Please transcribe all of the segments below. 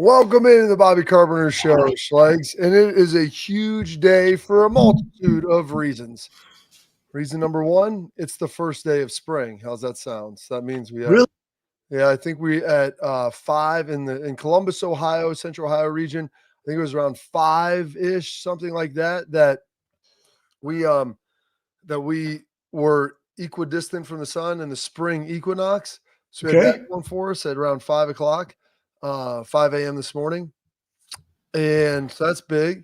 Welcome into the Bobby Carpenter Show, Schlegs, and it is a huge day for a multitude of reasons. Reason number one, it's the first day of spring. How's that sound? So that means we have, Really? yeah, I think we at 5 in Columbus, Ohio, Central Ohio region. I think it was around 5-ish, something like that. That we were equidistant from the sun in the spring equinox. So we had that Okay. going for us at around 5 o'clock, 5 a.m. this morning. And so that's big.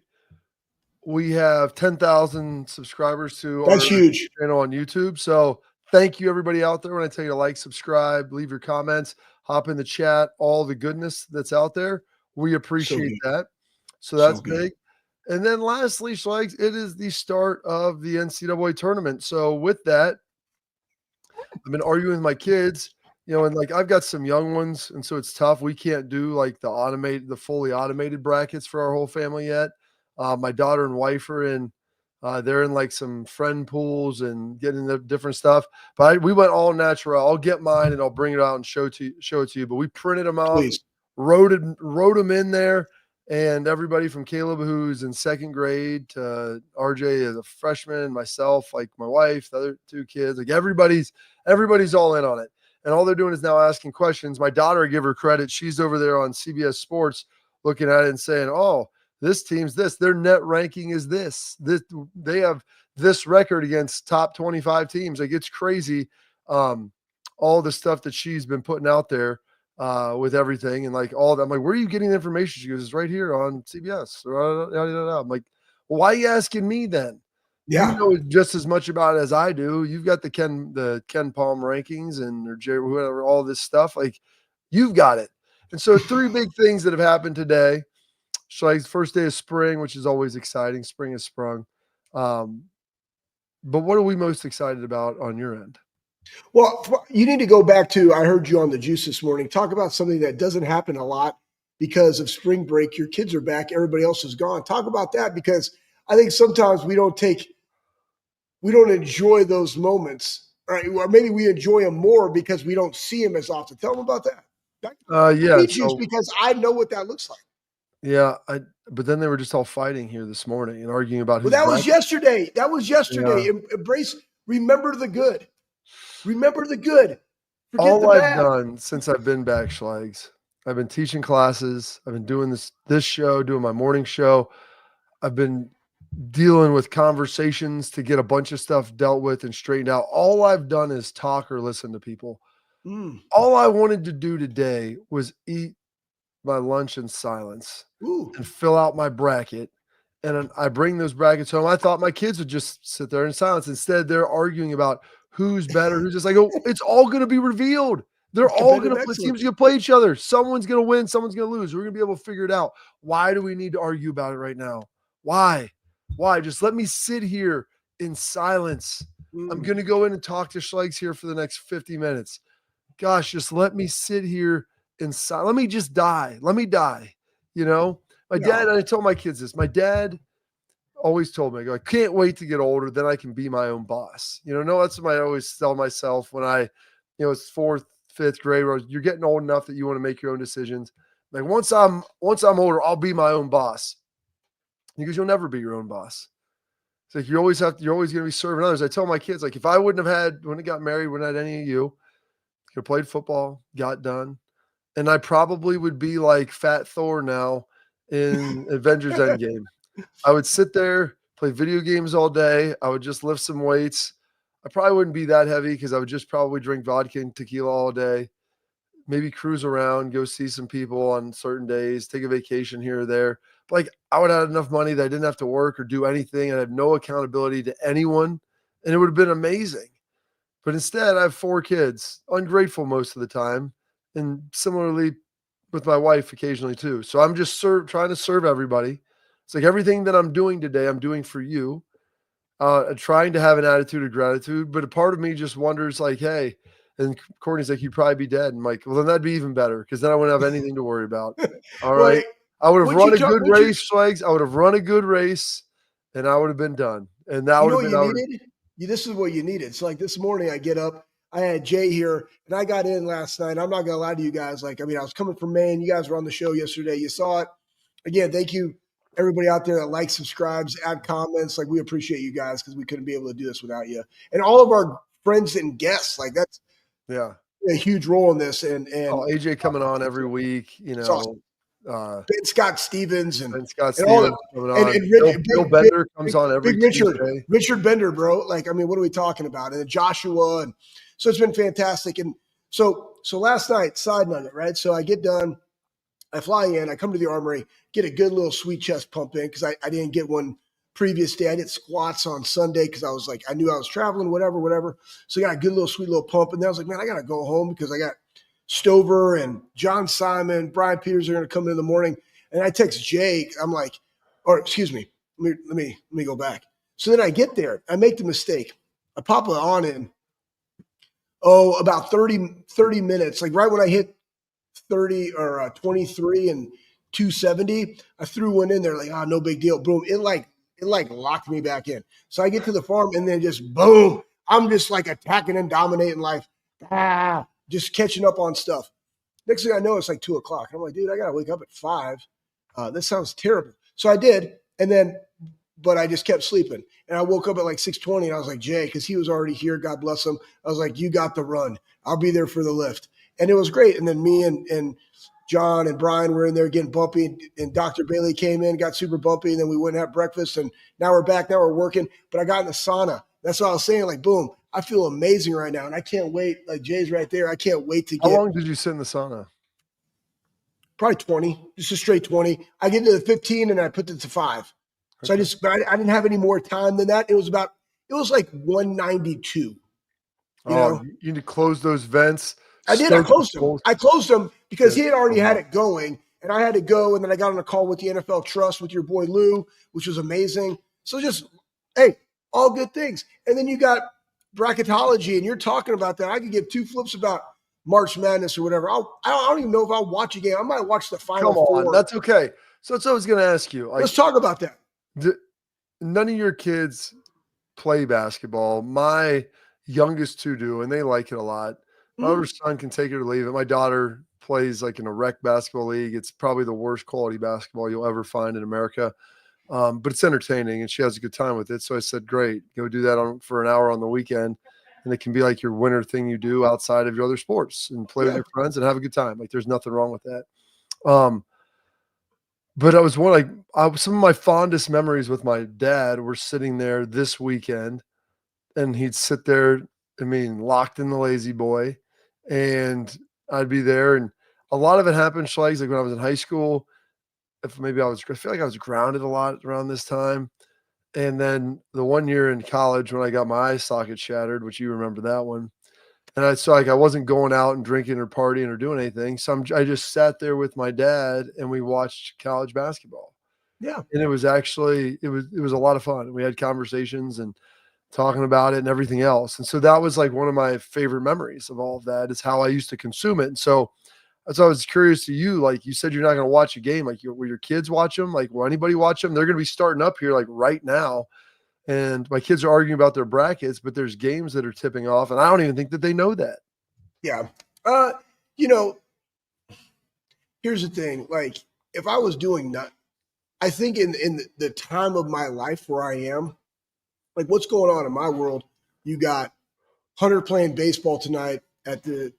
We have 10,000 subscribers to That's our huge. channel on YouTube. So thank you, everybody out there. When I tell you to like, subscribe, leave your comments, hop in the chat, all the goodness that's out there. We So appreciate good. that. So So that's good. big. And then lastly, Schlegs, it is the start of the NCAA tournament. So with that, I've been arguing with my kids, and like I've got some young ones, and so it's tough. We can't do like the fully automated brackets for our whole family yet. My daughter and wife are in. They're in like some friend pools and getting the different stuff. But we went all natural. I'll get mine and I'll bring it out and show it to you. But we printed them off, Please. wrote them in there, and everybody from Caleb, who's in second grade, to RJ is a freshman, myself, like my wife, the other two kids, like everybody's all in on it. And all they're doing is now asking questions. My daughter, I give her credit. She's over there on CBS Sports looking at it and saying, oh, this team's this. Their net ranking is this. They have this record against top 25 teams. Like, it's crazy. All the stuff that she's been putting out there with everything and like all that. I'm like, where are you getting the information? She goes, it's right here on CBS. I'm like, well, why are you asking me then? Yeah. You know just as much about it as I do. You've got the Ken Palm rankings or Jerry, whatever, all this stuff. Like, you've got it. And so 3 big things that have happened today. Schlegs, first day of spring, which is always exciting. Spring has sprung. But what are we most excited about on your end? Well, you need to go back to, I heard you on the Juice this morning, talk about something that doesn't happen a lot because of spring break. Your kids are back. Everybody else is gone. Talk about that, because I think sometimes we don't enjoy those moments, right? Or maybe we enjoy them more because we don't see them as often. Tell them about that. Yeah. Juice, because I know what that looks like. Yeah. But then they were just all fighting here this morning and arguing about Well, that was yesterday. That was yesterday. Yeah. Embrace, remember the good. Remember the good. Forget all the I've bad. done since I've been back, Schlegs, I've been teaching classes. I've been doing this show, doing my morning show. I've been dealing with conversations to get a bunch of stuff dealt with and straightened out. All I've done is talk or listen to people. All I wanted to do today was eat my lunch in silence and fill out my bracket. And I bring those brackets home. I thought my kids would just sit there in silence. Instead, they're arguing about who's better, who's just like, oh, it's all going to be revealed. They're all going to play teams going to play each other. Someone's going to win. Someone's going to lose. We're going to be able to figure it out. Why do we need to argue about it right now? Why? Just let me sit here in silence. I'm going to go in and talk to Schlegs here for the next 50 minutes. Gosh, just let me sit here in silence. Let me just die. Let me die. My dad, I told my kids this. My dad always told me, I can't wait to get older. Then I can be my own boss. That's what I always tell myself when it's 4th, 5th grade, where you're getting old enough that you want to make your own decisions. Like, once I'm older, I'll be my own boss. Because you'll never be your own boss. It's like you're always going to be serving others. I tell my kids, like, if I wouldn't have got married, wouldn't have had any of you, could have played football, got done. And I probably would be like Fat Thor now in Avengers Endgame. I would sit there, play video games all day. I would just lift some weights. I probably wouldn't be that heavy because I would just probably drink vodka and tequila all day, maybe cruise around, go see some people on certain days, take a vacation here or there. But like, I would have enough money that I didn't have to work or do anything. I had no accountability to anyone, and it would have been amazing. But instead, I have 4 kids, ungrateful most of the time, and similarly with my wife occasionally too. So I'm just trying to serve everybody. It's like everything that I'm doing today, I'm doing for you, trying to have an attitude of gratitude. But a part of me just wonders, like, hey, and Courtney's like, you'd probably be dead. And I'm like, well, then that'd be even better, because then I wouldn't have anything to worry about. All right. I would have run a good race, Schlegs. I would have run a good race, and I would have been done. And that would have been This is what you needed. It's like this morning I get up, I had Jay here, and I got in last night. I'm not going to lie to you guys. I was coming from Maine. You guys were on the show yesterday. You saw it. Again, thank you, everybody out there that likes, subscribes, add comments. We appreciate you guys because we couldn't be able to do this without you. And all of our friends and guests, that's a huge role in this. And AJ coming on every week, it's awesome. Ben Scott Stevens and all that. And Bill Bender comes on every Tuesday. Richard Bender, bro. What are we talking about? And Joshua. And so it's been fantastic. And so last night, side nugget, right? So I get done. I fly in. I come to the Armory, get a good little sweet chest pump in because I didn't get one previous day. I did squats on Sunday because I knew I was traveling, whatever. So I got a good little sweet little pump. And then I was like, man, I got to go home because I got Stover and John Simon, Brian Peters are going to come in the morning. And I text Jake. I'm like, or excuse me, let me go back. So then I get there. I make the mistake. I pop it on in, about 30 minutes. Right when I hit 30 or 23 and 270, I threw one in there no big deal. Boom. It locked me back in. So I get to the farm and then just boom. I'm just attacking and dominating life. Just catching up on stuff. Next thing I know, it's 2 o'clock. I'm like, dude, I got to wake up at 5. This sounds terrible. So I did. But I just kept sleeping. And I woke up at 6:20 and I was like, Jay, because he was already here. God bless him. I was like, you got the run. I'll be there for the lift. And it was great. And then me and John and Brian were in there getting bumpy. And Dr. Bailey came in, got super bumpy. And then we went and had breakfast. And now we're back. Now we're working. But I got in the sauna. That's what I was saying. Boom. I feel amazing right now. And I can't wait. Jay's right there. I can't wait to get. How long did you sit in the sauna? Probably 20. Just a straight 20. I get to the 15 and I put it to 5. So I didn't have any more time than that. It was 192. You know? You need to close those vents. I did. I closed them because he had already had it going, and I had to go. And then I got on a call with the NFL Trust with your boy Lou, which was amazing. So all good things. And then you got bracketology, and you're talking about that. I could give 2 flips about March Madness or whatever. I don't even know if I'll watch a game. I might watch the Final Four. That's okay. So that's what I was going to ask you. Let's talk about that. None of your kids play basketball. My youngest 2 do, and they like it a lot. My older son can take it or leave it. My daughter plays in a rec basketball league. It's probably the worst quality basketball you'll ever find in America. But it's entertaining, and she has a good time with it. So I said, great, go do that for an hour on the weekend. And it can be your winter thing you do outside of your other sports and play with your friends and have a good time. There's nothing wrong with that. But I was some of my fondest memories with my dad were sitting there this weekend, and he'd sit there, locked in the lazy boy, and I'd be there. And a lot of it happened, Schlegs, when I was in high school. I feel like I was grounded a lot around this time. And then the one year in college when I got my eye socket shattered, which you remember that one. And I wasn't going out and drinking or partying or doing anything. So I just sat there with my dad and we watched college basketball. Yeah. And it was actually, it was a lot of fun. We had conversations and talking about it and everything else. And so that was one of my favorite memories of all of that is how I used to consume it. And so I was curious to you, you said you're not going to watch a game. Will your kids watch them? Will anybody watch them? They're going to be starting up here right now. And my kids are arguing about their brackets, but there's games that are tipping off, and I don't even think that they know that. Yeah. Here's the thing. If I was doing that, I think in the time of my life where I am, what's going on in my world, you got Hunter playing baseball tonight at this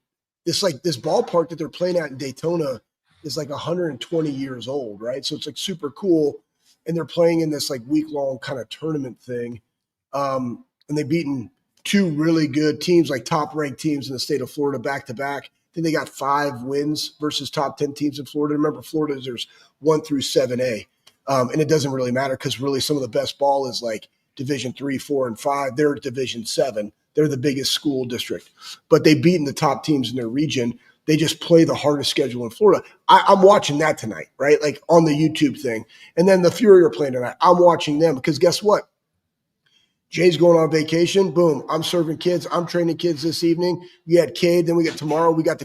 ballpark that they're playing at in Daytona is 120 years old, right? So it's super cool. And they're playing in this week-long kind of tournament thing. And they've beaten 2 really good teams, top-ranked teams in the state of Florida back-to-back. I think they got 5 wins versus top 10 teams in Florida. Remember, Florida, there's 1 through 7A. And it doesn't really matter because really some of the best ball is Division 3, 4, and 5. They're Division 7. They're the biggest school district. But they've beaten the top teams in their region. They just play the hardest schedule in Florida. I'm watching that tonight, right? On the YouTube thing. And then the Fury are playing tonight. I'm watching them because guess what? Jay's going on vacation. Boom. I'm serving kids. I'm training kids this evening. We had Cade. Then we got tomorrow. We got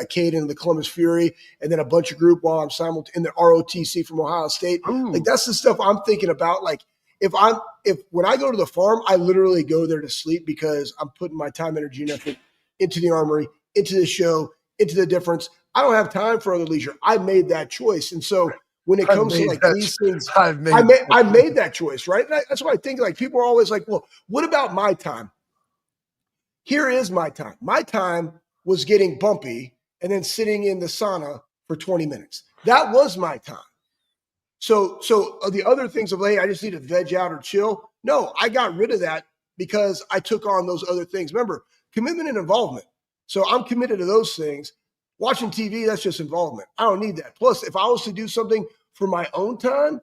Cade and the Columbus Fury, and then a bunch of group while I'm in the ROTC from Ohio State. That's the stuff I'm thinking about. When I go to the farm, I literally go there to sleep because I'm putting my time, energy, and effort into the Armory, into the show, into the difference. I don't have time for other leisure. I made that choice. And so when it comes to like these things, I made that choice, right? And that's what I think. Like people are always like, well, what about my time? Here is my time. My time was getting bumpy and then sitting in the sauna for 20 minutes. That was my time. So the other things of, hey, I just need to veg out or chill. No, I got rid of that because I took on those other things. Remember, commitment and involvement. So I'm committed to those things. Watching TV, that's just involvement. I don't need that. Plus, if I was to do something for my own time,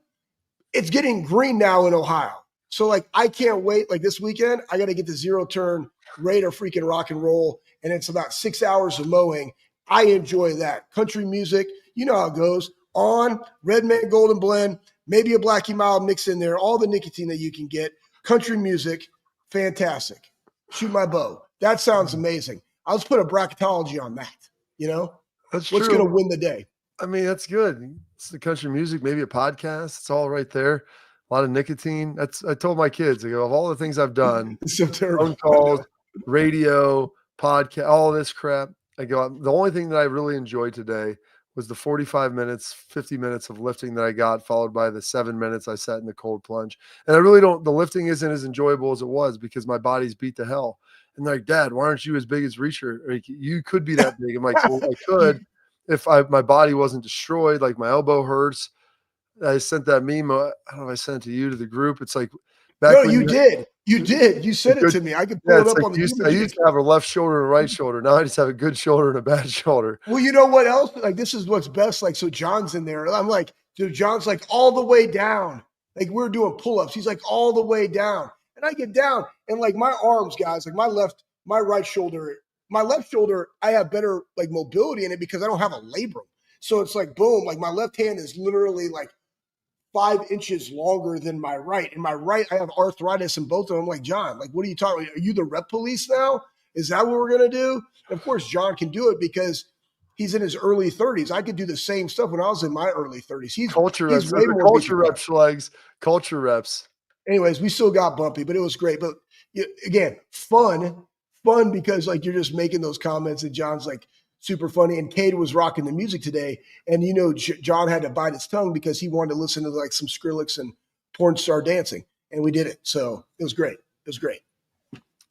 it's getting green now in Ohio. So like, I can't wait. Like this weekend, I got to get the zero turn Raider freaking rock and roll. And it's about 6 hours of mowing. I enjoy that. Country music, you know how it goes. On Red Man Golden Blend, maybe a Blackie Mild mix in there, all the nicotine that you can get. Country music, fantastic. Shoot my bow. That sounds amazing. I'll just put a bracketology on that. You know, that's what's going to win the day. I mean, that's good. It's the country music, maybe a podcast. It's all right there. A lot of nicotine. I told my kids, I go, of all the things I've done, it's so terrible. Phone calls, radio, podcast, all this crap. I go, the only thing that I really enjoyed today was the 45 minutes, 50 minutes of lifting that I got, followed by the 7 minutes I sat in the cold plunge. And I really don't, the lifting isn't as enjoyable as it was because my body's beat to hell. And they're like, Dad, why aren't you as big as Reacher? Like, you could be that big. I'm like, well, I could if my body wasn't destroyed, like my elbow hurts. I sent that meme. I don't know if I sent it to you, to the group. It's like, no, you did. You did. You sent it to me. I could pull it up like on the I used to have a left shoulder and a right shoulder. Now I just have a good shoulder and a bad shoulder. Well, you know what else? Like, this is what's best. Like, so John's in there. I'm like, dude, John's like all the way down. Like, we're doing pull-ups. He's like all the way down. And I get down. And like my arms, guys, like my right shoulder, my left shoulder, I have better like mobility in it because I don't have a labrum. So it's like, boom, like my left hand is literally like 5 inches longer than my right. And my right, I have arthritis in both of them. I'm like, John, like, what are you talking about? Are you the rep police now? Is that what we're going to do? And of course, John can do it because he's in his early 30s. I could do the same stuff when I was in my early 30s. He's way more culture reps, Schlegs, culture reps. Anyways, we still got bumpy, but it was great. But again, fun because like you're just making those comments and John's like super funny. And Cade was rocking the music today. And, you know, John had to bite his tongue because he wanted to listen to like some Skrillex and porn star dancing. And we did it. So it was great. It was great.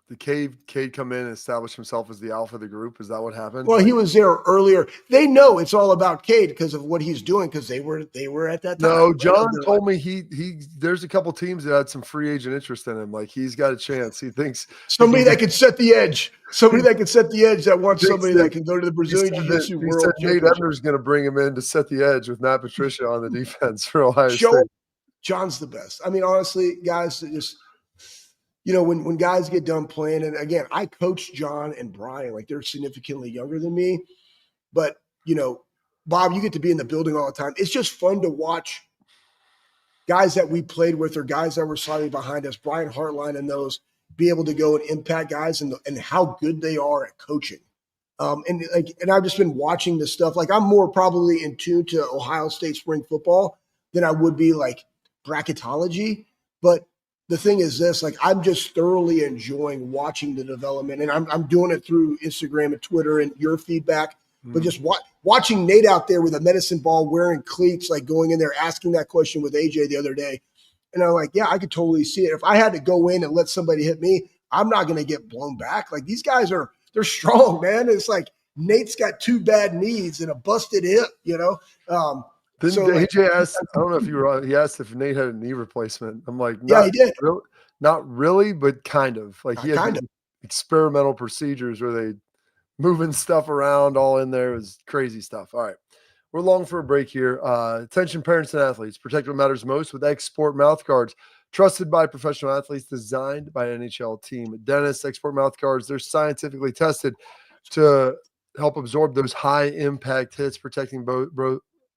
Did Cade come in and establish himself as the alpha of the group? Is that what happened? Well, he was there earlier. They know it's all about Cade because of what he's doing because they were at that time. No, John told me he there's a couple teams that had some free agent interest in him. Like he's got a chance. He thinks somebody that could set the edge. Somebody that can set the edge that wants somebody that can go to the Brazilian Jiu-Jitsu World Championship. Nate Ebner's going to bring him in to set the edge with Matt Patricia on the defense for Ohio State. John's the best. I mean, honestly, guys, just – you know, when guys get done playing, and again, I coach John and Brian, like they're significantly younger than me. But, you know, Bob, you get to be in the building all the time. It's just fun to watch guys that we played with or guys that were slightly behind us, Brian Hartline and those, be able to go and impact guys and how good they are at coaching. And I've just been watching this stuff. Like I'm more probably in tune to Ohio State spring football than I would be like bracketology. But the thing is this, like I'm just thoroughly enjoying watching the development, and I'm doing it through Instagram and Twitter and your feedback, but just watching Nate out there with a medicine ball wearing cleats, like going in there, asking that question with AJ the other day. And I'm like, yeah, I could totally see it. If I had to go in and let somebody hit me, I'm not going to get blown back. Like these guys they're strong, man. It's like Nate's got 2 bad knees and a busted hip, you know? AJ asked, I don't know if you were on, he asked if Nate had a knee replacement. I'm like, yeah, he did. Not really, but kind of. Like he had experimental procedures where they moving stuff around all in there. It was crazy stuff. All right. We're long for a break here. Attention parents and athletes, protect what matters most with Export mouth guards. Trusted by professional athletes, designed by an NHL team. Dentists, Export mouth guards, they're scientifically tested to help absorb those high impact hits, protecting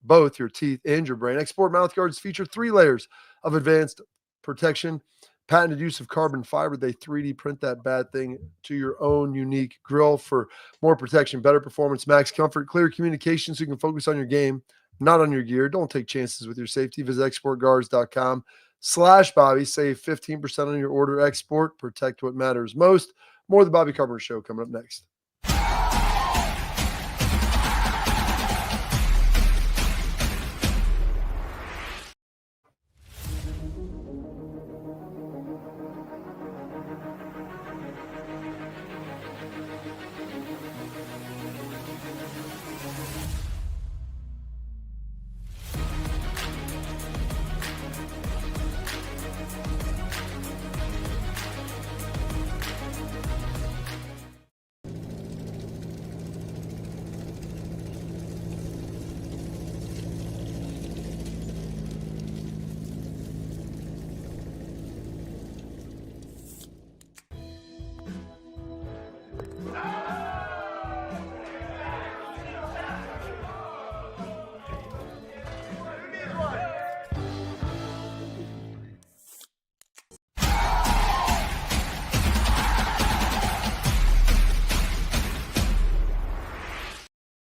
both your teeth and your brain. Export mouth guards feature 3 layers of advanced protection, patented use of carbon fiber. They 3D print that bad thing to your own unique grill for more protection, better performance, max comfort, clear communication so you can focus on your game, not on your gear. Don't take chances with your safety. Visit exportguards.com/Bobby. Save 15% on your order. Export, protect what matters most. More of the Bobby Carpenter Show coming up next.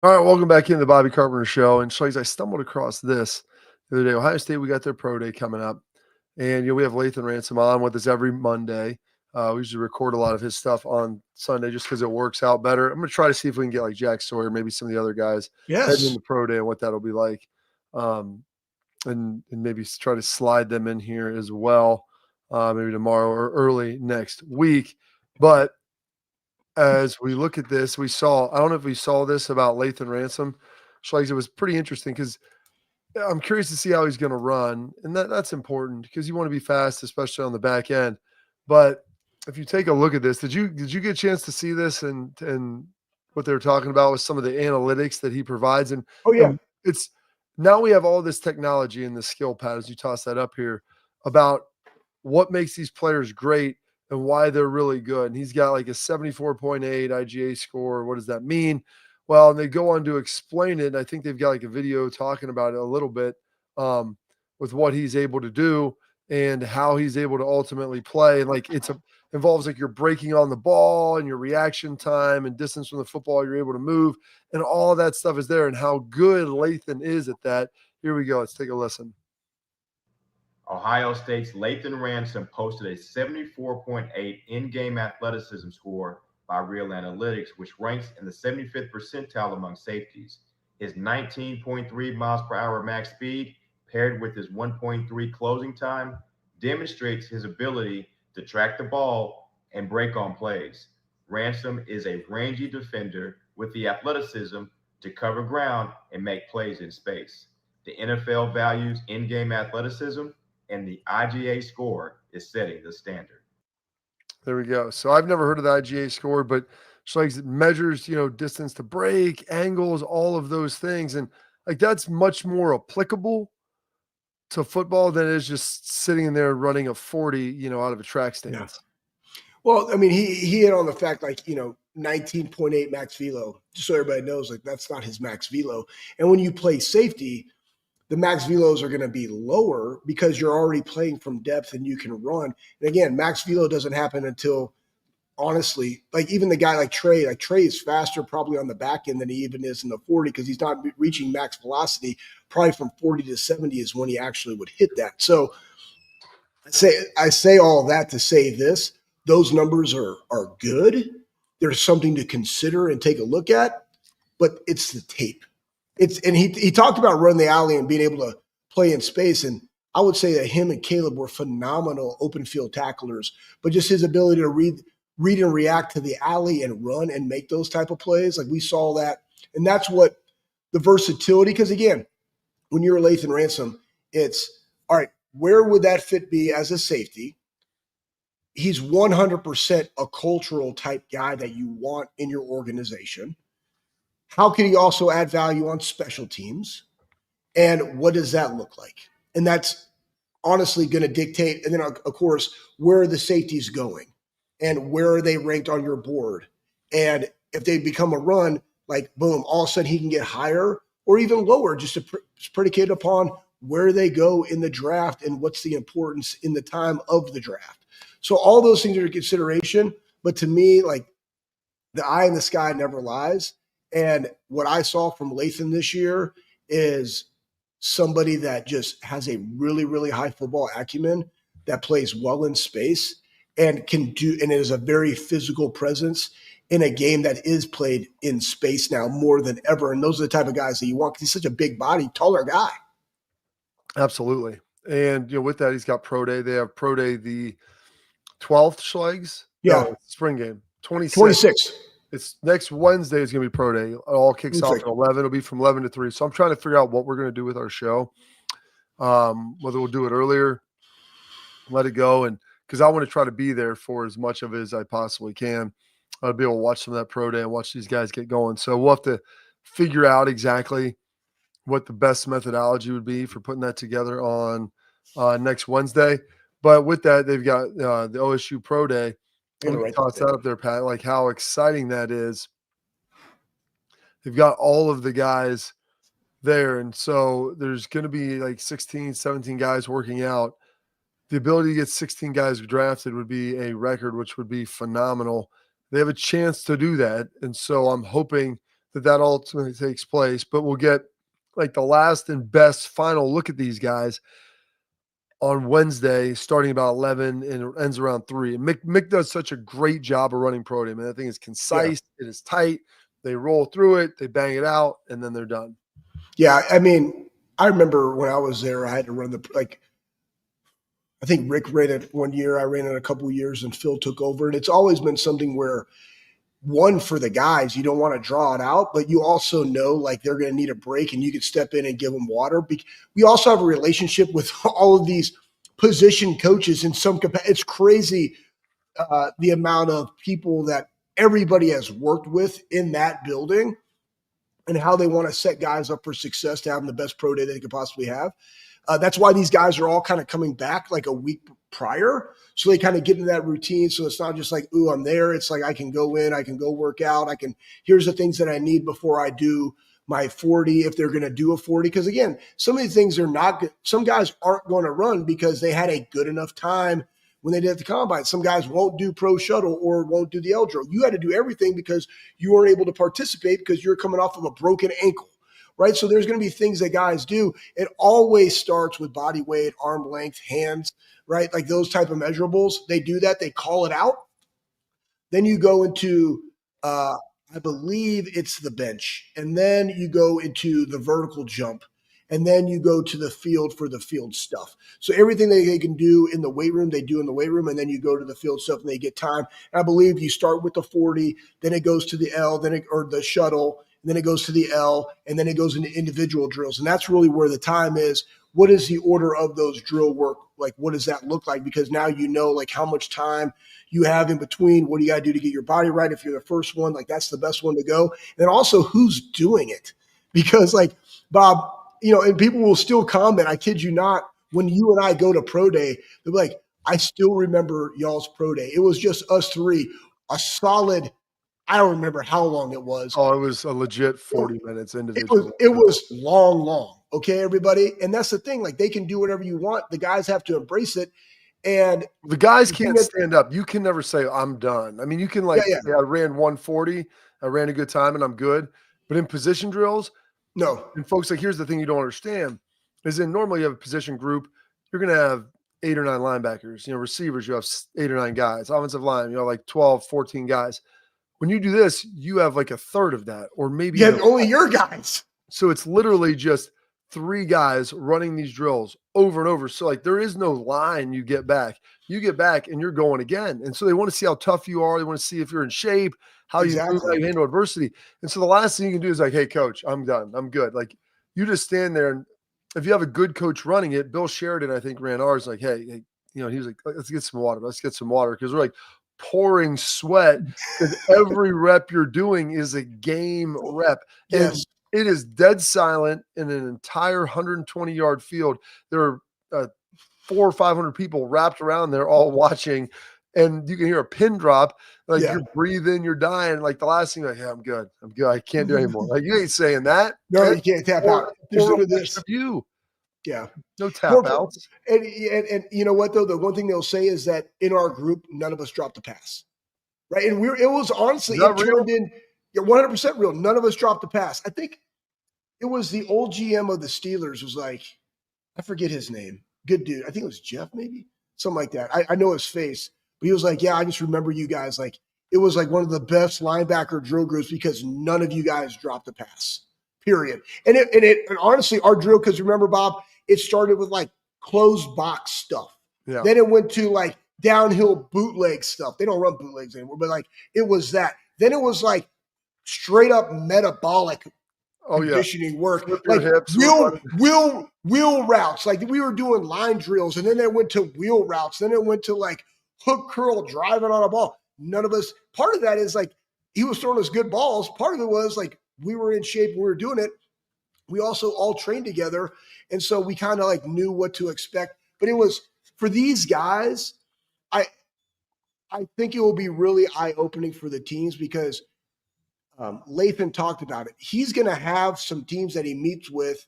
All right, welcome back into the Bobby Carpenter Show. And Schlegs, I stumbled across this the other day. Ohio State, we got their pro day coming up. And we have Lathan Ransom on with us every Monday. We usually record a lot of his stuff on Sunday just because it works out better. I'm going to try to see if we can get like Jack Sawyer, maybe some of the other guys heading into pro day and what that'll be like. And maybe try to slide them in here as well, maybe tomorrow or early next week. But as we look at this, I don't know if we saw this about Lathan Ransom. Schlegs, it was pretty interesting because I'm curious to see how he's going to run. And that's important because you want to be fast, especially on the back end. But if you take a look at this, did you get a chance to see this and what they were talking about with some of the analytics that he provides? And it's now we have all this technology in the skill pad, as you toss that up here, about what makes these players great and why they're really good. And he's got like a 74.8 IGA score. What does that mean? Well, and they go on to explain it. And I think they've got like a video talking about it a little bit with what he's able to do and how he's able to ultimately play. And like involves like you're breaking on the ball and your reaction time and distance from the football you're able to move. And all of that stuff is there and how good Lathan is at that. Here we go. Let's take a listen. Ohio State's Lathan Ransom posted a 74.8 in-game athleticism score by Real Analytics, which ranks in the 75th percentile among safeties. His 19.3 miles per hour max speed, paired with his 1.3 closing time, demonstrates his ability to track the ball and break on plays. Ransom is a rangy defender with the athleticism to cover ground and make plays in space. The NFL values in-game athleticism, and the IGA score is setting the standard. There we go. So I've never heard of the IGA score, but Schlegs measures, distance to break, angles, all of those things. And like that's much more applicable to football than it is just sitting in there running a 40, out of a track stance. Yeah. Well, I mean, he hit on the fact 19.8 max velo, just so everybody knows, like that's not his max velo. And when you play safety, the max velos are going to be lower because you're already playing from depth and you can run. And again, max velo doesn't happen until, honestly, like even the guy like Trey is faster probably on the back end than he even is in the 40 because he's not reaching max velocity. Probably from 40 to 70 is when he actually would hit that. So I say all that to say this. Those numbers are good. There's something to consider and take a look at, but it's the tape. And he talked about running the alley and being able to play in space. And I would say that him and Caleb were phenomenal open field tacklers, but just his ability to read and react to the alley and run and make those type of plays. Like we saw that. And that's what the versatility, because again, when you're a Lathan Ransom, it's all right, where would that fit be as a safety? He's 100% a cultural type guy that you want in your organization. How can he also add value on special teams? And what does that look like? And that's honestly going to dictate. And then, of course, where are the safeties going? And where are they ranked on your board? And if they become a run, like, boom, all of a sudden he can get higher or even lower, just predicated upon where they go in the draft and what's the importance in the time of the draft. So all those things are a consideration. But to me, like, the eye in the sky never lies. And what I saw from Lathan this year is somebody that just has a really, really high football acumen that plays well in space and can do, and it is a very physical presence in a game that is played in space now more than ever. And those are the type of guys that you want because he's such a big body, taller guy. Absolutely. And, with that, he's got pro day. They have pro day the 12th, Schlegs? Yeah. No, spring game. 26. It's next Wednesday is going to be pro day. It all kicks off at 11. It'll be from 11 to 3. So I'm trying to figure out what we're going to do with our show. Whether we'll do it earlier, let it go. And because I want to try to be there for as much of it as I possibly can. I'll be able to watch some of that pro day and watch these guys get going. So we'll have to figure out exactly what the best methodology would be for putting that together on next Wednesday. But with that, they've got the OSU pro day. Let me toss that up there, Pat, like how exciting that is. They've got all of the guys there. And so there's going to be like 16, 17 guys working out. The ability to get 16 guys drafted would be a record, which would be phenomenal. They have a chance to do that. And so I'm hoping that ultimately takes place, but we'll get like the last and best final look at these guys on Wednesday, starting about 11 and it ends around 3. And Mick does such a great job of running pro day, man. I think it's concise, it is tight. They roll through it, they bang it out, and then they're done. Yeah, I mean, I remember when I was there, I had to run I think Rick ran it one year, I ran it a couple of years, and Phil took over. And it's always been something where, one, for the guys, you don't want to draw it out, but you also know like they're going to need a break and you can step in and give them water. We also have a relationship with all of these position coaches in some capacity. It's crazy the amount of people that everybody has worked with in that building and how they want to set guys up for success to have the best pro day they could possibly have. That's why these guys are all kind of coming back like a week prior. So they kind of get into that routine. So it's not just like, ooh, I'm there. It's like I can go in, I can go work out. Here's the things that I need before I do my 40, if they're going to do a 40. Because again, some of these things are not good. Some guys aren't going to run because they had a good enough time when they did at the combine. Some guys won't do pro shuttle or won't do the L drill. You had to do everything because you weren't able to participate because you're coming off of a broken ankle. Right. So there's going to be things that guys do. It always starts with body weight, arm length, hands, right? Like those type of measurables. They do that. They call it out. Then you go into, I believe it's the bench. And then you go into the vertical jump. And then you go to the field for the field stuff. So everything they can do in the weight room, they do in the weight room. And then you go to the field stuff and they get time. And I believe you start with the 40, then it goes to the L, or the shuttle. And then it goes to the L, and then it goes into individual drills. And that's really where the time is. What is the order of those drill work? Like, what does that look like? Because now you know, like, how much time you have in between. What do you got to do to get your body right? If you're the first one, like, that's the best one to go. And then also who's doing it. Because, like, Bob, and people will still comment, I kid you not, when you and I go to pro day, they're like, I still remember y'all's pro day. It was just us three, a solid, I don't remember how long it was. Oh, it was a legit 40 minutes individually. It was long. Okay, everybody. And that's the thing. Like, they can do whatever you want. The guys have to embrace it. And the guys can't stand up. You can never say, I'm done. I mean, you can say, I ran 140, I ran a good time and I'm good. But in position drills, no. And folks, like, here's the thing you don't understand is in normally you have a position group, you're going to have 8 or 9 linebackers, receivers, you have 8 or 9 guys, offensive line, like 12, 14 guys. When you do this, you have like a third of that, or maybe only your guys. So it's literally just 3 guys running these drills over and over. So like there is no line you get back. You get back and you're going again. And so they want to see how tough you are. They want to see if you're in shape, how you handle adversity. And so the last thing you can do is like, hey, coach, I'm done. I'm good. Like you just stand there. And if you have a good coach running it, Bill Sheridan, I think, ran ours like, hey, he was like, let's get some water. Let's get some water. Because we're like pouring sweat because every rep you're doing is a game rep. Yes. And it is dead silent in an entire 120-yard field. There are 400 or 500 people wrapped around there all watching, and you can hear a pin drop. Like you're breathing, you're dying. Like the last thing, like, yeah, I'm good. I can't do anymore. Like you ain't saying that. No, you can't tap out. There's no this. You. Yeah. No tap outs. And you know what, though? The one thing they'll say is that in our group, none of us dropped a pass. Right. And it was honestly, it turned in 100% real. None of us dropped a pass. I think it was the old GM of the Steelers was like, I forget his name. Good dude. I think it was Jeff, maybe something like that. I know his face, but he was like, yeah, I just remember you guys. Like it was like one of the best linebacker drill groups because none of you guys dropped a pass, period. And honestly, our drill, because remember, Bob, it started with like closed box stuff. Yeah. Then it went to like downhill bootleg stuff. They don't run bootlegs anymore, but like it was that. Then it was like straight up metabolic conditioning work, like wheel routes. Like we were doing line drills, and then it went to wheel routes. Then it went to like hook curl driving on a ball. None of us. Part of that is like he was throwing us good balls. Part of it was like we were in shape and we were doing it. We also all trained together, and so we kind of like knew what to expect. But it was for these guys. I think it will be really eye-opening for the teams because Lathan talked about it. He's going to have some teams that he meets with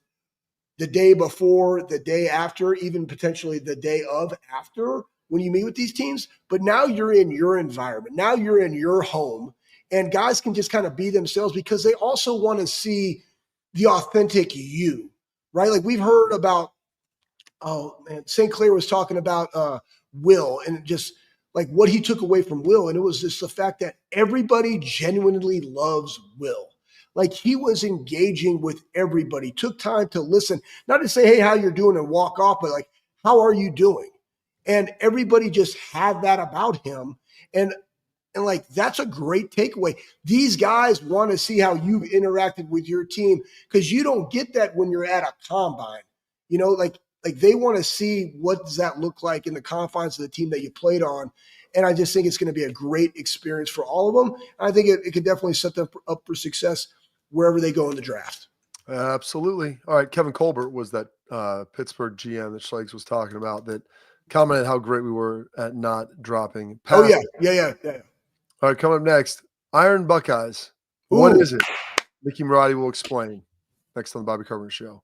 the day before, the day after, even potentially the day of after when you meet with these teams. But now you're in your environment. Now you're in your home, and guys can just kind of be themselves because they also want to see the authentic you, right? Like we've heard about, oh man, St. Clair was talking about Will and just like what he took away from Will. And it was just the fact that everybody genuinely loves Will. Like he was engaging with everybody, took time to listen, not to say, hey, how you're doing and walk off, but like, how are you doing? And everybody just had that about him. And like, that's a great takeaway. These guys want to see how you've interacted with your team because you don't get that when you're at a combine. You know, like they want to see what does that look like in the confines of the team that you played on. And I just think it's going to be a great experience for all of them. And I think it could definitely set them up for success wherever they go in the draft. Absolutely. All right. Kevin Colbert was that Pittsburgh GM that Schlegs was talking about that commented how great we were at not dropping passes. Oh, yeah. All right. Coming up next, Iron Buckeyes. What is it? Mickey Marotti will explain next on the Bobby Carpenter Show.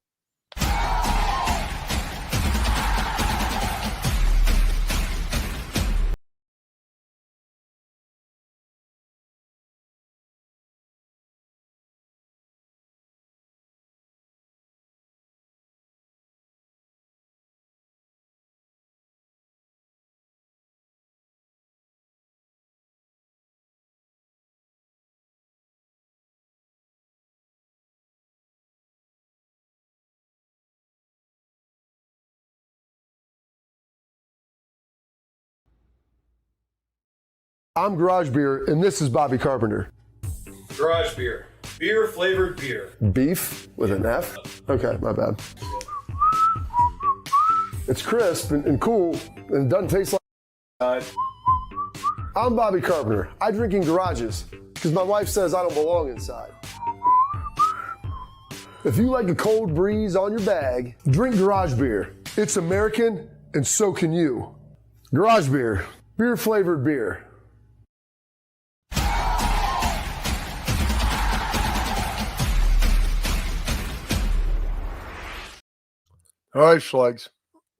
I'm Garage Beer, and this is Bobby Carpenter. Garage beer. Beer flavored beer. Beef with an F? Okay, my bad. It's crisp and cool, and it doesn't taste like. I'm Bobby Carpenter. I drink in garages because my wife says I don't belong inside. If you like a cold breeze on your bag, drink Garage Beer. It's American, and so can you. Garage Beer. Beer flavored beer. All right, Schlegs.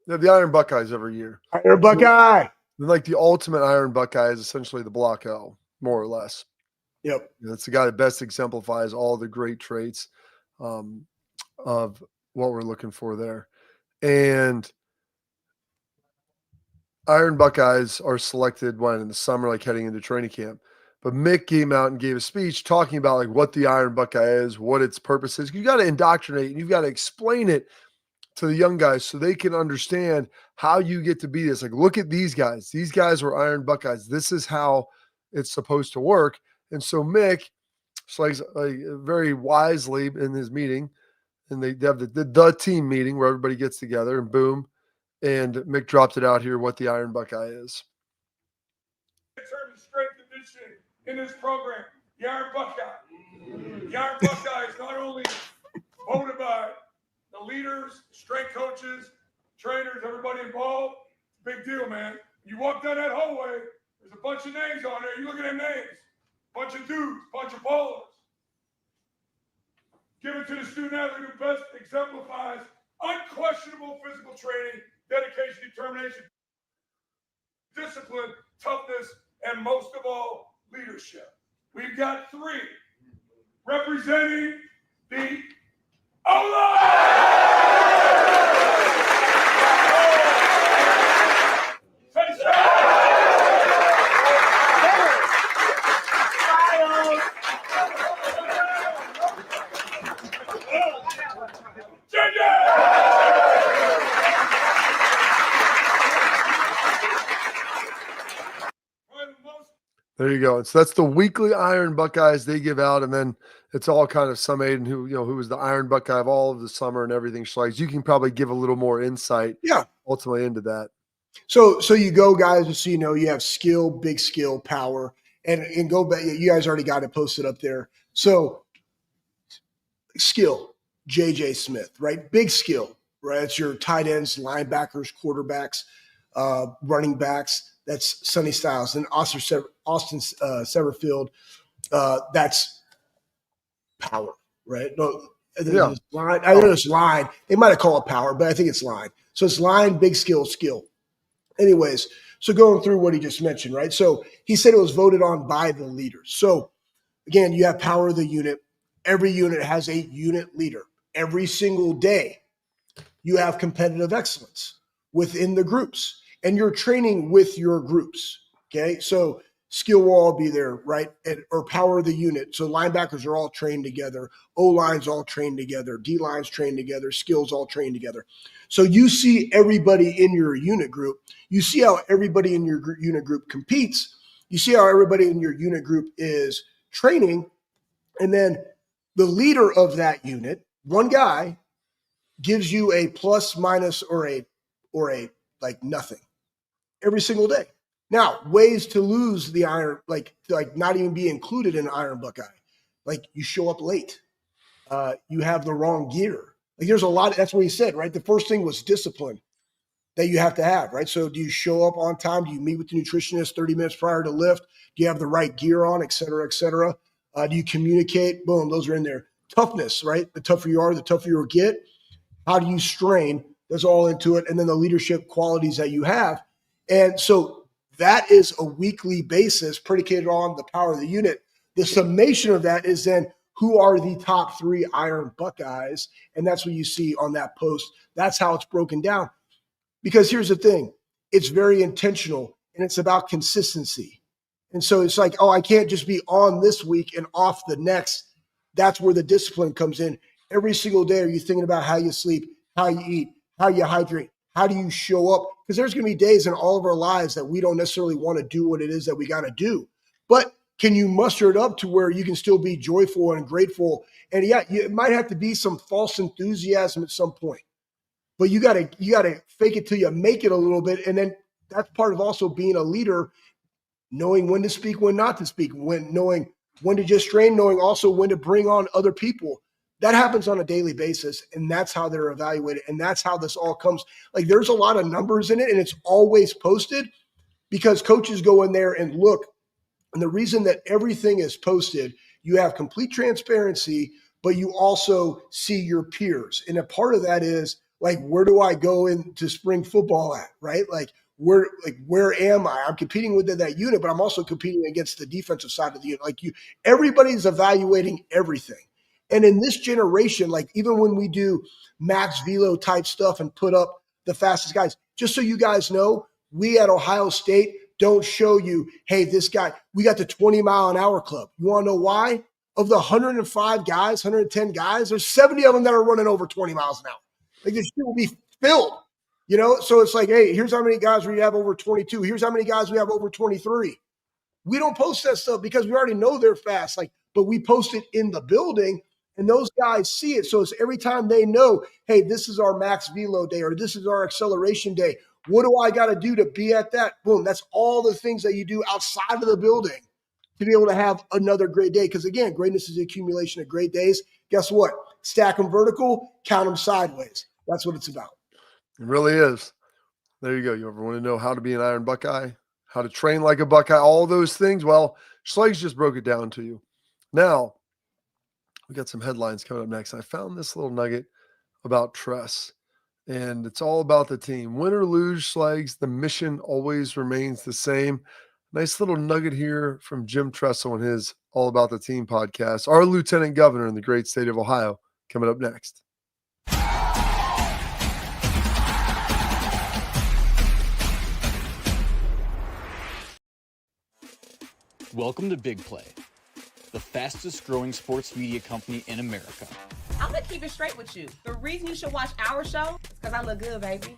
They have the Iron Buckeyes every year. Iron Buckeye. They're like the ultimate Iron Buckeye is essentially the Block L, more or less. Yep. It's the guy that best exemplifies all the great traits of what we're looking for there. And Iron Buckeyes are selected when in the summer, like heading into training camp. But Mick came out and gave a speech talking about like what the Iron Buckeye is, what its purpose is. You got to indoctrinate and you've got to explain it to the young guys so they can understand how you get to be this. Like, look at these guys. These guys were Iron Buckeyes. This is how it's supposed to work. And so Mick, like very wisely in his meeting, and they have the team meeting where everybody gets together and boom. And Mick dropped it out here what the Iron Buckeye is. In terms of strength and conditioning in this program, the Iron Buckeye. The Iron Buckeye is not only voted by the leaders, strength coaches, trainers, everybody involved. Big deal, man. You walk down that hallway, there's a bunch of names on there. You look at them names. Bunch of dudes, bunch of ballers. Give it to the student athlete who best exemplifies unquestionable physical training, dedication, determination, discipline, toughness, and most of all, leadership. We've got three representing the O-line! There you go. So that's the weekly Iron Buckeyes they give out, and then it's all kind of summated who was the Iron Buckeye of all of the summer and everything. Schlegs, you can probably give a little more insight, ultimately into that. So you go, guys, just so you know, you have skill, big skill, power, and go back. You guys already got it posted up there. So skill, JJ Smith, right? Big skill, right? It's your tight ends, linebackers, quarterbacks, running backs. That's Sonny Styles and Austin Severfield. That's power, right? No, line. I know it's line. They might have called it power, but I think it's line. So it's line, big skill. Anyways, so going through what he just mentioned, right? So he said it was voted on by the leaders. So again, you have power of the unit. Every unit has a unit leader. Every single day, you have competitive excellence within the groups, and you're training with your groups. Okay, so skill will all be there, right? Or power of the unit. So linebackers are all trained together. O-lines all trained together. D-lines trained together. Skills all trained together. So you see everybody in your unit group. You see how everybody in your unit group competes. You see how everybody in your unit group is training. And then the leader of that unit, one guy, gives you a plus, minus, or a like nothing every single day. Now, ways to lose the iron, like not even be included in Iron Buckeye. Like you show up late. You have the wrong gear. Like there's a lot. That's what he said, right? The first thing was discipline that you have to have, right? So do you show up on time? Do you meet with the nutritionist 30 minutes prior to lift? Do you have the right gear on, et cetera, et cetera? Do you communicate? Boom, those are in there. Toughness, right? The tougher you are, the tougher you'll get. How do you strain? That's all into it. And then the leadership qualities that you have. And so that is a weekly basis predicated on the power of the unit. The summation of that is then who are the top 3 Iron Buckeyes? And that's what you see on that post. That's how it's broken down. Because here's the thing. It's very intentional, and it's about consistency. And so it's like, oh, I can't just be on this week and off the next. That's where the discipline comes in. Every single day, are you thinking about how you sleep, how you eat, how you hydrate, how do you show up? Because there's going to be days in all of our lives that we don't necessarily want to do what it is that we got to do. But can you muster it up to where you can still be joyful and grateful? And yeah, it might have to be some false enthusiasm at some point. But you gotta fake it till you make it a little bit. And then that's part of also being a leader, knowing when to speak, when not to speak, knowing when to just train, knowing also when to bring on other people. That happens on a daily basis, and that's how they're evaluated, and that's how this all comes. Like there's a lot of numbers in it, and it's always posted because coaches go in there and look. And the reason that everything is posted, you have complete transparency, but you also see your peers. And a part of that is like, where do I go into spring football at, right? Like where am I? I'm competing within that unit, but I'm also competing against the defensive side of the unit. Like everybody's evaluating everything. And in this generation, like even when we do max velo type stuff and put up the fastest guys, just so you guys know, we at Ohio State don't show you, hey, this guy, we got the 20-mile-an-hour club. You want to know why? Of the 105 guys, 110 guys, there's 70 of them that are running over 20 miles an hour. Like this shit will be filled, you know? So it's like, hey, here's how many guys we have over 22. Here's how many guys we have over 23. We don't post that stuff because we already know they're fast. Like, but we post it in the building. And those guys see it. So it's every time they know, hey, this is our max velo day or this is our acceleration day. What do I got to do to be at that? Boom. That's all the things that you do outside of the building to be able to have another great day. Because again, greatness is the accumulation of great days. Guess what? Stack them vertical, count them sideways. That's what it's about. It really is. There you go. You ever want to know how to be an Iron Buckeye, how to train like a Buckeye, all those things? Well, Schlegs just broke it down to you. Now, we got some headlines coming up next. I found this little nugget about Tress, and it's all about the team. Win or lose, Schlegs, the mission always remains the same. Nice little nugget here from Jim Tressel on his All About the Team podcast. Our lieutenant governor in the great state of Ohio, coming up next. Welcome to Big Play, the fastest growing sports media company in America. I'm gonna keep it straight with you. The reason you should watch our show is because I look good, baby.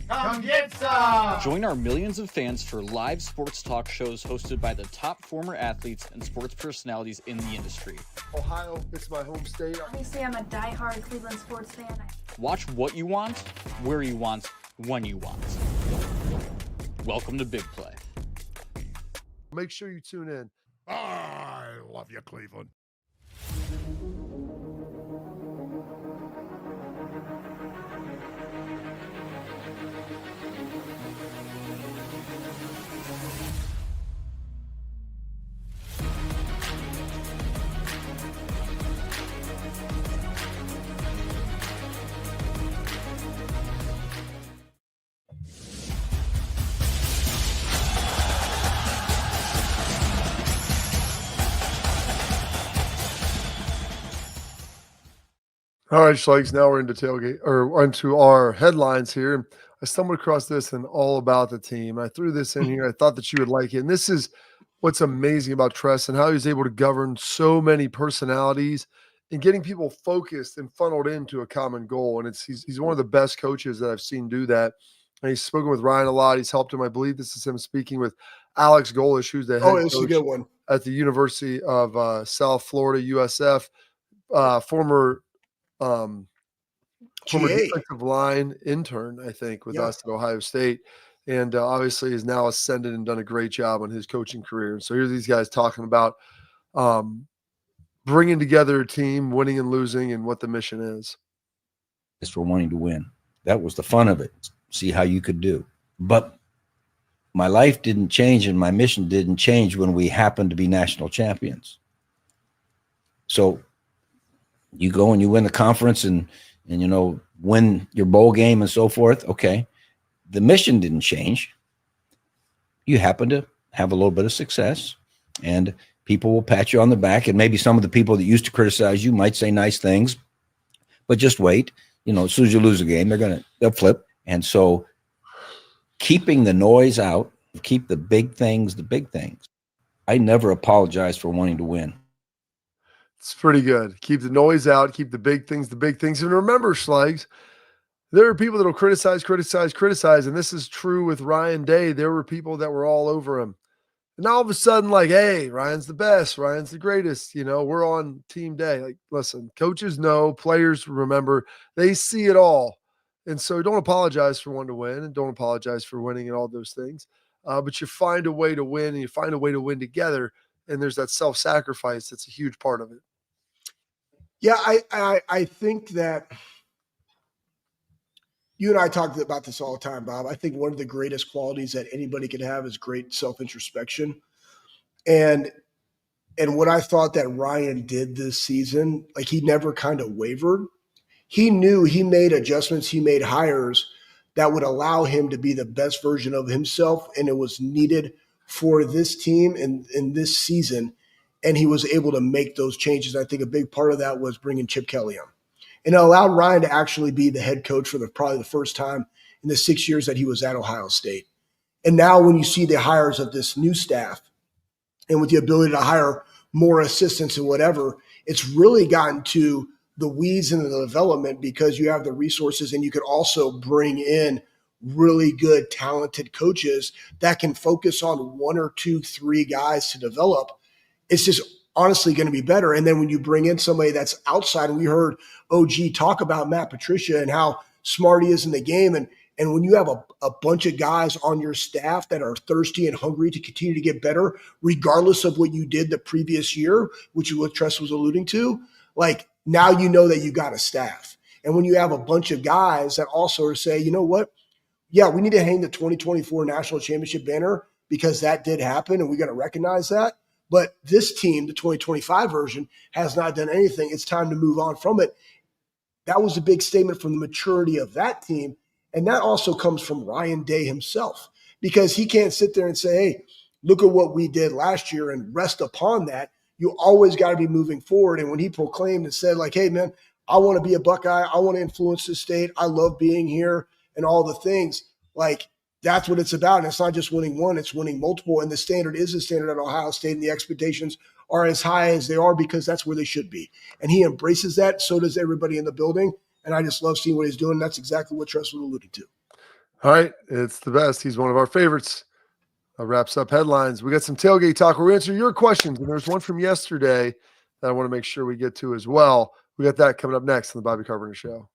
Come get some! Join our millions of fans for live sports talk shows hosted by the top former athletes and sports personalities in the industry. Ohio, it's my home state. Obviously, I'm a diehard Cleveland sports fan. Watch what you want, where you want, when you want. Welcome to Big Play. Make sure you tune in. I love you, Cleveland. All right, Schlegs, now we're into tailgate or into our headlines here. And I stumbled across this and all about the team. I threw this in here. I thought that you would like it. And this is what's amazing about Tress and how he's able to govern so many personalities and getting people focused and funneled into a common goal. And he's one of the best coaches that I've seen do that. And he's spoken with Ryan a lot. He's helped him. I believe this is him speaking with Alex Golish, who's the head it's a coach good one. at the University of South Florida, USF, former defensive line intern, I think, with us at Ohio State. And obviously has now ascended and done a great job on his coaching career. And so here's these guys talking about bringing together a team, winning and losing, and what the mission is. It's for wanting to win. That was the fun of it. See how you could do. But my life didn't change and my mission didn't change when we happened to be national champions. So you go and you win the conference and you know, win your bowl game and so forth. Okay. The mission didn't change. You happen to have a little bit of success and people will pat you on the back. And maybe some of the people that used to criticize you might say nice things, but just wait. You know, as soon as you lose a game, they'll flip. And so keeping the noise out, keep the big things. I never apologize for wanting to win. It's pretty good. Keep the noise out, keep the big things. And remember, Schlegs, there are people that will criticize. And this is true with Ryan Day. There were people that were all over him. And all of a sudden, like, hey, Ryan's the best. Ryan's the greatest. You know, we're on team day. Like, listen, coaches know, players remember, they see it all. And so don't apologize for wanting to win and don't apologize for winning and all those things. But you find a way to win and you find a way to win together. And there's that self-sacrifice that's a huge part of it. Yeah, I think that you and I talk about this all the time, Bob. I think one of the greatest qualities that anybody can have is great self-introspection. And what I thought that Ryan did this season, like he never kind of wavered. He knew he made adjustments, he made hires that would allow him to be the best version of himself, and it was needed for this team in this season. And he was able to make those changes. I think a big part of that was bringing Chip Kelly on. And it allowed Ryan to actually be the head coach for probably the first time in the 6 years that he was at Ohio State. And now when you see the hires of this new staff and with the ability to hire more assistants and whatever, it's really gotten to the weeds and the development because you have the resources and you could also bring in really good, talented coaches that can focus on 1 or 2, 3 guys to develop. It's just honestly going to be better. And then when you bring in somebody that's outside, and we heard OG talk about Matt Patricia and how smart he is in the game. And when you have a bunch of guys on your staff that are thirsty and hungry to continue to get better, regardless of what you did the previous year, which is what Tress was alluding to, like now you know that you got a staff. And when you have a bunch of guys that also are saying, you know what? Yeah, we need to hang the 2024 national championship banner because that did happen and we got to recognize that. But this team, the 2025 version, has not done anything. It's time to move on from it. That was a big statement from the maturity of that team. And that also comes from Ryan Day himself, because he can't sit there and say, hey, look at what we did last year and rest upon that. You always got to be moving forward. And when he proclaimed and said, like, hey, man, I want to be a Buckeye. I want to influence the state. I love being here and all the things. Like, that's what it's about. And it's not just winning one, it's winning multiple. And the standard is the standard at Ohio State, and the expectations are as high as they are because that's where they should be. And he embraces that. So does everybody in the building. And I just love seeing what he's doing. That's exactly what Tress was alluding to. All right. It's the best. He's one of our favorites. That wraps up headlines. We got some tailgate talk. We're answering your questions. And there's one from yesterday that I want to make sure we get to as well. We got that coming up next on the Bobby Carpenter Show.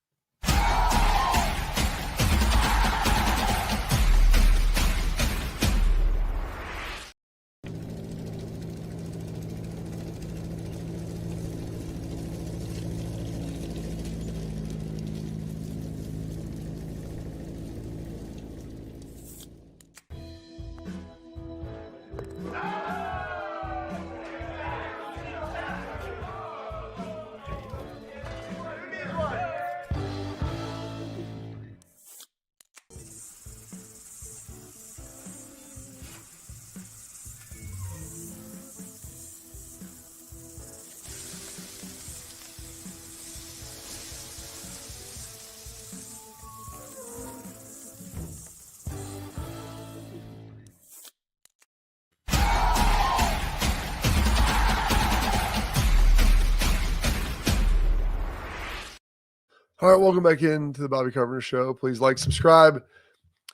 All right, welcome back into the Bobby Carpenter Show. Please like, subscribe,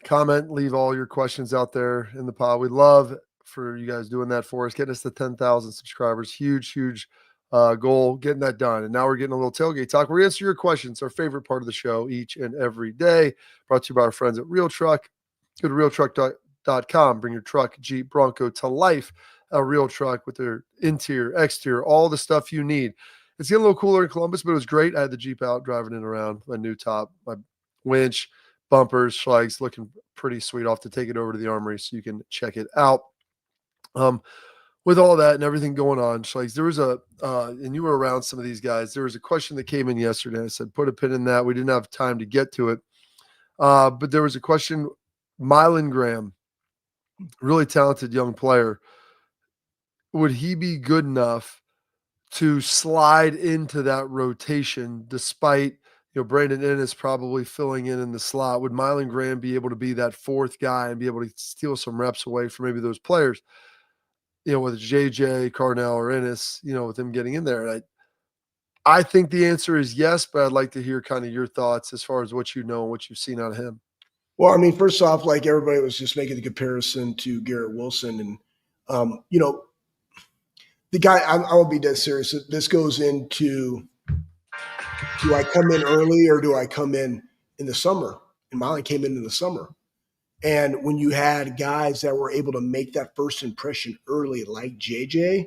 comment, leave all your questions out there in the pod. We'd love for you guys doing that for us, getting us to 10,000 subscribers. Huge goal, getting that done. And now we're getting a little tailgate talk. We're answering your questions, our favorite part of the show each and every day. Brought to you by our friends at Real Truck. Go to realtruck.com. Bring your truck, Jeep, Bronco to life. A Real Truck with their interior, exterior, all the stuff you need. It's getting a little cooler in Columbus, but it was great. I had the Jeep out driving it around, my new top, my winch, bumpers, Schlegs, looking pretty sweet. Off to take it over to the Armory so you can check it out. With all that and everything going on, Schlegs, there was and you were around some of these guys, there was a question that came in yesterday. I said, put a pin in that. We didn't have time to get to it. But there was a question, Mylan Graham, really talented young player. Would he be good enough to slide into that rotation despite, Brandon Ennis probably filling in the slot? Would Mylan Graham be able to be that fourth guy and be able to steal some reps away from maybe those players, whether it's JJ, Carnell, or Ennis, with him getting in there? And I think the answer is yes, but I'd like to hear kind of your thoughts as far as what you know and what you've seen out of him. Well, I mean, first off, like everybody was just making the comparison to Garrett Wilson. And, the guy, I will be dead serious. This goes into, do I come in early or do I come in the summer? And Mylan came in the summer. And when you had guys that were able to make that first impression early, like JJ,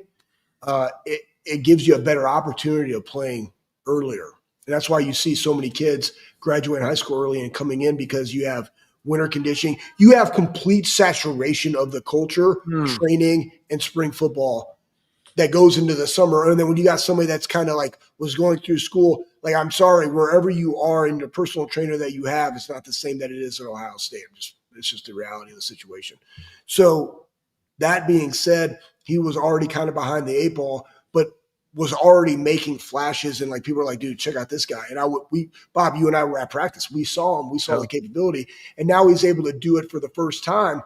it gives you a better opportunity of playing earlier. And that's why you see so many kids graduating high school early and coming in, because you have winter conditioning. You have complete saturation of the culture, training, and spring football that goes into the summer. And then when you got somebody that's kind of like was going through school, like, I'm sorry, wherever you are in your personal trainer that you have, it's not the same that it is at Ohio State. It's just the reality of the situation. So that being said, he was already kind of behind the eight ball, but was already making flashes. And like, people were like, dude, check out this guy. And Bob, you and I were at practice. We saw him, we saw the capability, and now he's able to do it for the first time.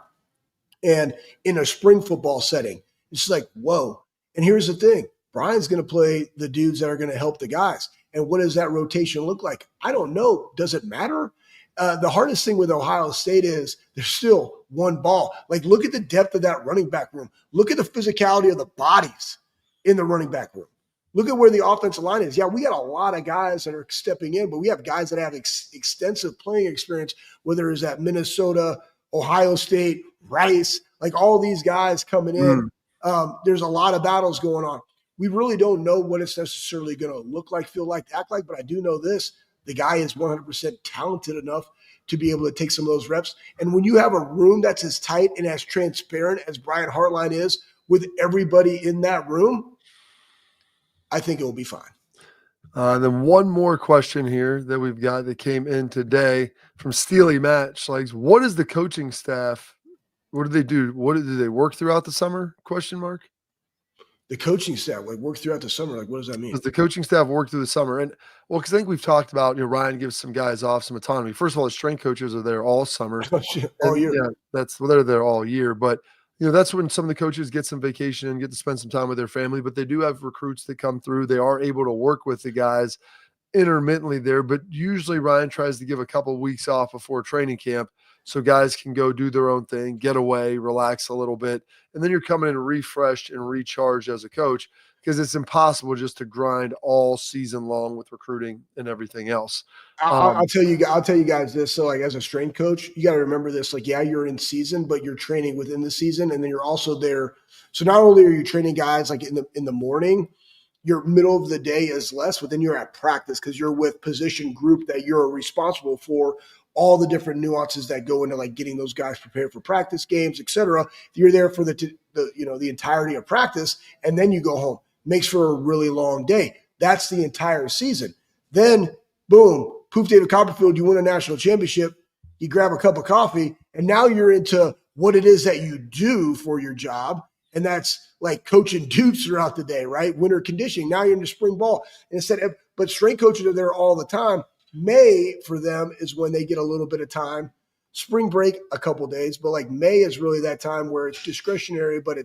And in a spring football setting, it's like, whoa. And here's the thing, Brian's going to play the dudes that are going to help the guys. And what does that rotation look like? I don't know. Does it matter? The hardest thing with Ohio State is there's still one ball. Like, look at the depth of that running back room. Look at the physicality of the bodies in the running back room. Look at where the offensive line is. Yeah, we got a lot of guys that are stepping in, but we have guys that have extensive playing experience, whether it's at Minnesota, Ohio State, Rice, like all these guys coming in. There's a lot of battles going on. We really don't know what it's necessarily going to look like, feel like, act like, but I do know this. The guy is 100% talented enough to be able to take some of those reps. And when you have a room that's as tight and as transparent as Brian Hartline is with everybody in that room, I think it will be fine. Then one more question here that we've got that came in today from Steely Match. Like, what is the coaching staff? What do they do? What do they work throughout the summer? Question mark. The coaching staff, like, work throughout the summer. Like, what does that mean? Does the coaching staff work through the summer? And well, because I think we've talked about, Ryan gives some guys off some autonomy. First of all, the strength coaches are there all summer. All year. Yeah, they're there all year. But that's when some of the coaches get some vacation and get to spend some time with their family. But they do have recruits that come through. They are able to work with the guys intermittently there. But usually Ryan tries to give a couple of weeks off before training camp so guys can go do their own thing, get away, relax a little bit. And then you're coming in refreshed and recharged as a coach, because it's impossible just to grind all season long with recruiting and everything else. I'll tell you guys this. So, like, as a strength coach, you got to remember this. Like, yeah, you're in season, but you're training within the season, and then you're also there. So not only are you training guys like in the morning, your middle of the day is less, but then you're at practice because you're with position group that you're responsible for all the different nuances that go into like getting those guys prepared for practice games, et cetera. You're there for the entirety of practice, and then you go home. Makes for a really long day. That's the entire season. Then, boom, poof, David Copperfield, you win a national championship, you grab a cup of coffee, and now you're into what it is that you do for your job, and that's like coaching dudes throughout the day, right? Winter conditioning. Now you're into spring ball. But strength coaches are there all the time. May for them is when they get a little bit of time. Spring break, a couple of days, but like May is really that time where it's discretionary, but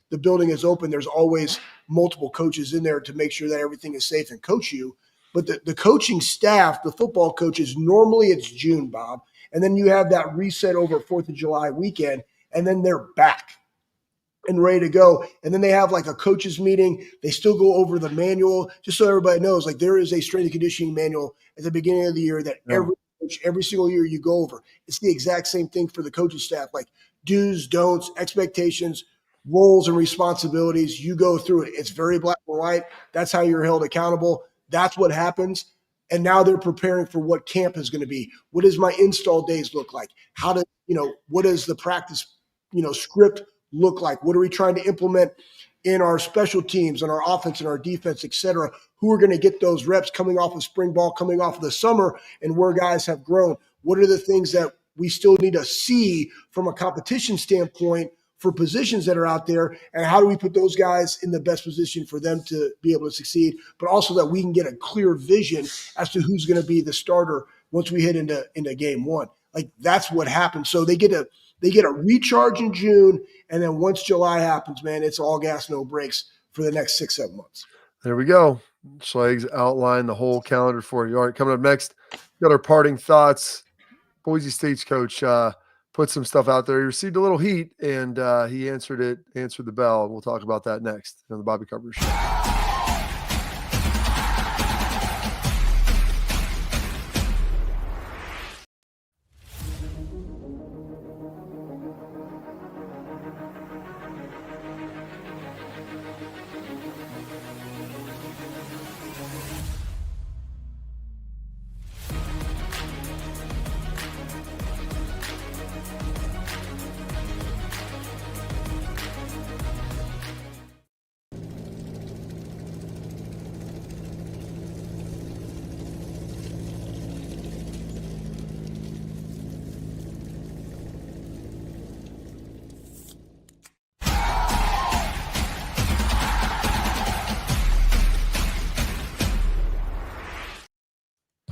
the building is open. There's always multiple coaches in there to make sure that everything is safe and coach you. But the coaching staff, the football coaches, normally it's June, Bob. And then you have that reset over 4th of July weekend, and then they're back and ready to go. And then they have like a coaches meeting. They still go over the manual, just so everybody knows, like there is a strength and conditioning manual at the beginning of the year that every single year you go over. It's the exact same thing for the coaching staff, like do's, don'ts, expectations, roles and responsibilities. You go through it. It's very black and white. That's how you're held accountable. That's what happens. And now they're preparing for what camp is going to be. What does my install days look like? What does the practice, script look like? What are we trying to implement in our special teams and our offense and our defense, et cetera? Who are going to get those reps coming off of spring ball, coming off of the summer, and where guys have grown? What are the things that we still need to see from a competition standpoint for positions that are out there, and how do we put those guys in the best position for them to be able to succeed, but also that we can get a clear vision as to who's going to be the starter once we hit into game one. Like that's what happens. So they get a recharge in June, and then once July happens, man, it's all gas, no brakes for the next 6-7 months. There we go. Schlegs outlined the whole calendar for you. All right, coming up next, we got our parting thoughts. Boise State's coach put some stuff out there. He received a little heat, and he answered the bell. We'll talk about that next on the Bobby Carpenter Show.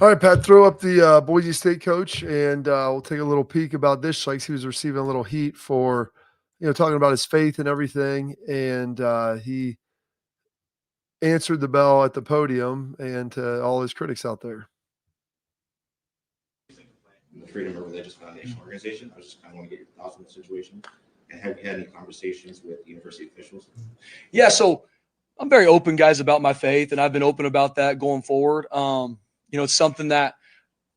All right, Pat, throw up the Boise State coach, and we'll take a little peek about this. Schlegs, he was receiving a little heat for, talking about his faith and everything, and he answered the bell at the podium and to all his critics out there. The Freedom of Religious Foundation organization. I just kind of want to get your thoughts on the situation. And have you had any conversations with university officials? Yeah, so I'm very open, guys, about my faith, and I've been open about that going forward. It's something that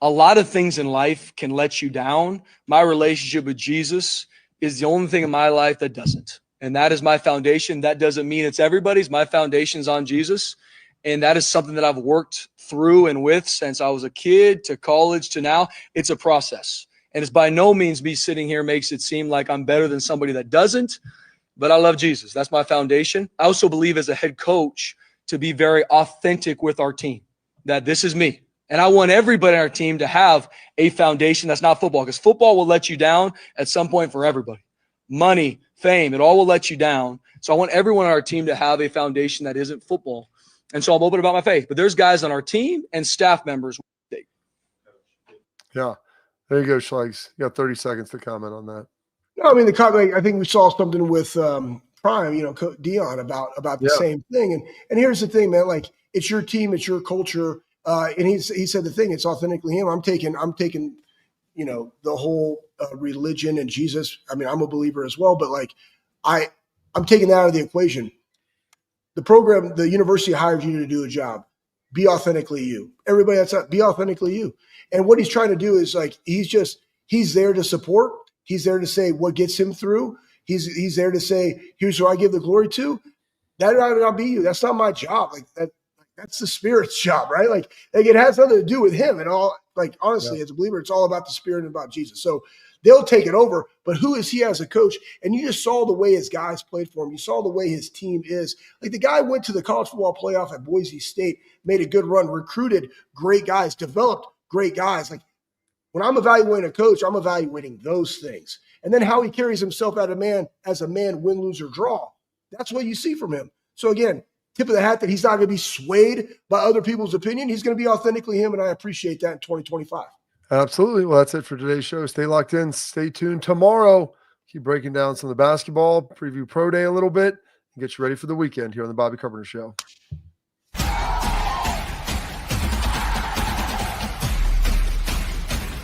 a lot of things in life can let you down. My relationship with Jesus is the only thing in my life that doesn't. And that is my foundation. That doesn't mean it's everybody's. My foundation's on Jesus. And that is something that I've worked through and with since I was a kid to college to now. It's a process. And it's by no means me sitting here makes it seem like I'm better than somebody that doesn't. But I love Jesus. That's my foundation. I also believe as a head coach to be very authentic with our team, that this is me. And I want everybody on our team to have a foundation that's not football, because football will let you down at some point for everybody. Money, fame, it all will let you down. So I want everyone on our team to have a foundation that isn't football. And so I'm open about my faith. But there's guys on our team and staff members. Yeah. There you go, Schlegs. You got 30 seconds to comment on that. No, I mean, I think we saw something with Prime, Dion about the same thing. And here's the thing, man, like it's your team, it's your culture. And he said the thing, it's authentically him. I'm taking, the whole religion and Jesus. I mean, I'm a believer as well, but like I'm taking that out of the equation. The program, the university hired you to do a job. Be authentically you. Everybody that's be authentically you. And what he's trying to do is like, he's there to support. He's there to say what gets him through. He's there to say, here's who I give the glory to. That might not be you. That's not my job. Like that. That's the Spirit's job, right? Like it has nothing to do with him and all. Like honestly, as a believer, it's all about the Spirit and about Jesus. So they'll take it over. But who is he as a coach? And you just saw the way his guys played for him. You saw the way his team is. Like the guy went to the college football playoff at Boise State, made a good run, recruited great guys, developed great guys. Like when I'm evaluating a coach, I'm evaluating those things. And then how he carries himself as a man, win, lose, or draw. That's what you see from him. So again, tip of the hat that he's not going to be swayed by other people's opinion. He's going to be authentically him, and I appreciate that in 2025. Absolutely. Well, that's it for today's show. Stay locked in. Stay tuned. Tomorrow, keep breaking down some of the basketball, preview pro day a little bit, and get you ready for the weekend here on the Bobby Carpenter Show.